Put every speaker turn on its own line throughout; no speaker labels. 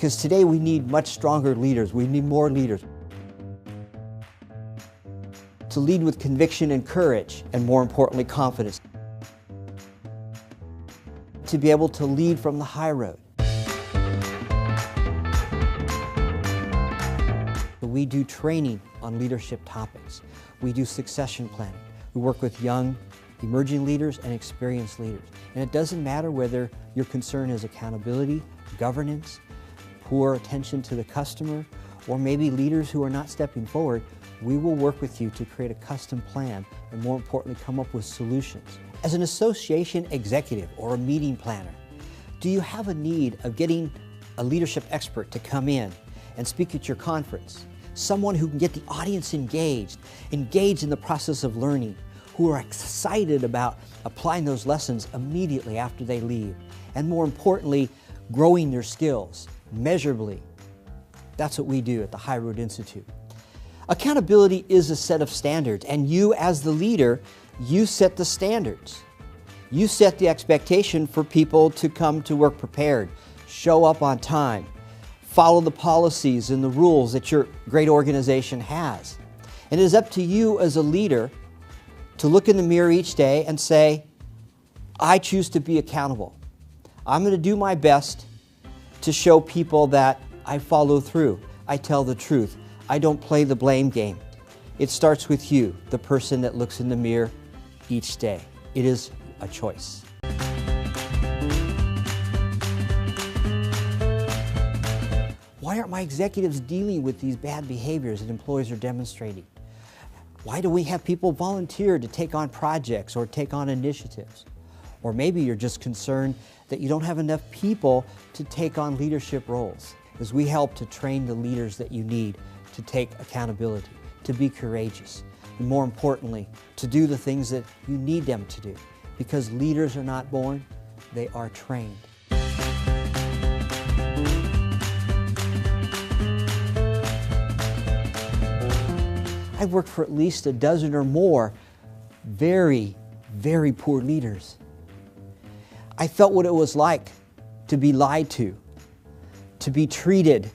Because today we need much stronger leaders. We need more leaders. To lead with conviction and courage, and more importantly, confidence. To be able to lead from the high road. We do training on leadership topics. We do succession planning. We work with young, emerging leaders and experienced leaders. And it doesn't matter whether your concern is accountability, governance, poor attention to the customer, or maybe leaders who are not stepping forward. We will work with you to create a custom plan and, more importantly, come up with solutions. As an association executive or a meeting planner, do you have a need of getting a leadership expert to come in and speak at your conference? Someone who can get the audience engaged in the process of learning, who are excited about applying those lessons immediately after they leave, and more importantly, growing their skills measurably. That's what we do at the High Road Institute. Accountability is a set of standards, and you as the leader, you set the standards. You set the expectation for people to come to work prepared, show up on time, follow the policies and the rules that your great organization has. And it is up to you as a leader to look in the mirror each day and say, I choose to be accountable. I'm going to do my best to show people that I follow through. I tell the truth. I don't play the blame game. It starts with you, the person that looks in the mirror each day. It is a choice. Why aren't my executives dealing with these bad behaviors that employees are demonstrating? Why do we have people volunteer to take on projects or take on initiatives? Or maybe you're just concerned that you don't have enough people to take on leadership roles. As we help to train the leaders that you need to take accountability, to be courageous, and more importantly, to do the things that you need them to do. Because leaders are not born, they are trained. I've worked for at least a dozen or more very, very poor leaders. I felt what it was like to be lied to be treated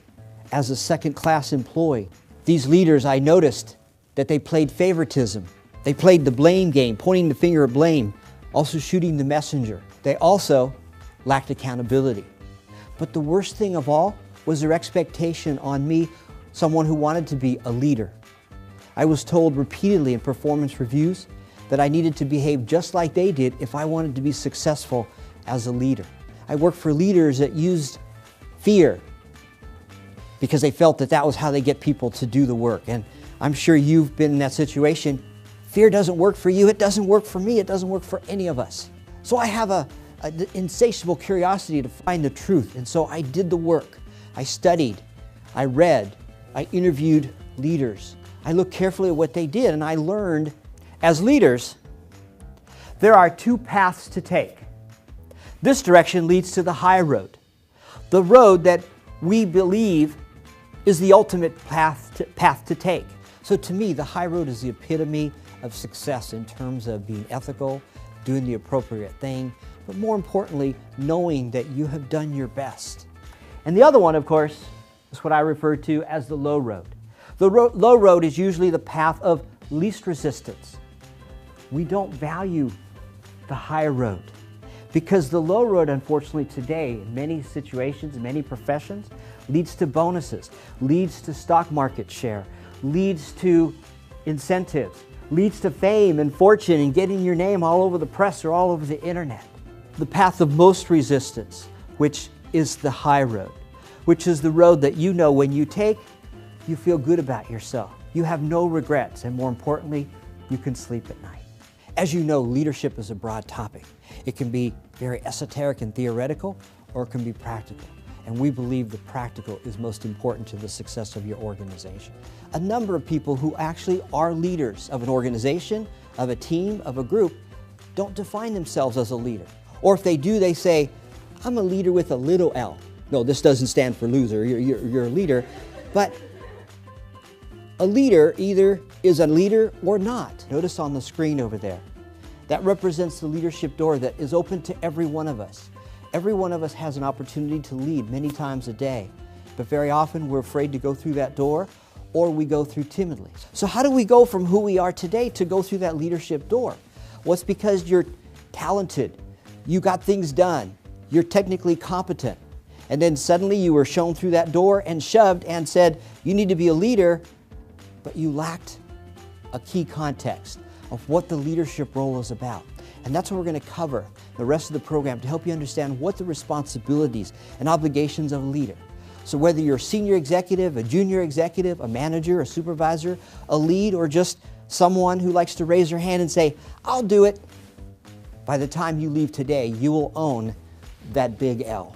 as a second-class employee. These leaders, I noticed that they played favoritism. They played the blame game, pointing the finger at blame, also shooting the messenger. They also lacked accountability. But the worst thing of all was their expectation on me, someone who wanted to be a leader. I was told repeatedly in performance reviews that I needed to behave just like they did if I wanted to be successful as a leader. I worked for leaders that used fear because they felt that that was how they get people to do the work. And I'm sure you've been in that situation. Fear doesn't work for you, it doesn't work for me, it doesn't work for any of us. So I have an insatiable curiosity to find the truth, and so I did the work. I studied, I read, I interviewed leaders. I looked carefully at what they did, and I learned, as leaders, there are two paths to take. This direction leads to the high road, the road that we believe is the ultimate path to take. So to me, the high road is the epitome of success in terms of being ethical, doing the appropriate thing, but more importantly, knowing that you have done your best. And the other one, of course, is what I refer to as the low road. The low road is usually the path of least resistance. We don't value the high road because the low road, unfortunately, today, in many situations, in many professions, leads to bonuses, leads to stock market share, leads to incentives, leads to fame and fortune and getting your name all over the press or all over the internet. The path of most resistance, which is the high road, which is the road that you know when you take, you feel good about yourself. You have no regrets, and more importantly, you can sleep at night. As you know, leadership is a broad topic. It can be very esoteric and theoretical, or it can be practical. And we believe the practical is most important to the success of your organization. A number of people who actually are leaders of an organization, of a team, of a group, don't define themselves as a leader. Or if they do, they say, I'm a leader with a little L. No, this doesn't stand for loser, you're a leader. But a leader either is a leader or not. Notice on the screen over there, that represents the leadership door that is open to every one of us. Every one of us has an opportunity to lead many times a day. but very often we're afraid to go through that door, or we go through timidly. So how do we go from who we are today to go through that leadership door? Well, it's because you're talented, you got things done, you're technically competent, and then suddenly you were shown through that door and shoved and said, you need to be a leader, but you lacked a key context of what the leadership role is about. And that's what we're going to cover the rest of the program to help you understand what the responsibilities and obligations of a leader. So whether you're a senior executive, a junior executive, a manager, a supervisor, a lead, or just someone who likes to raise their hand and say, I'll do it, by the time you leave today, you will own that big L.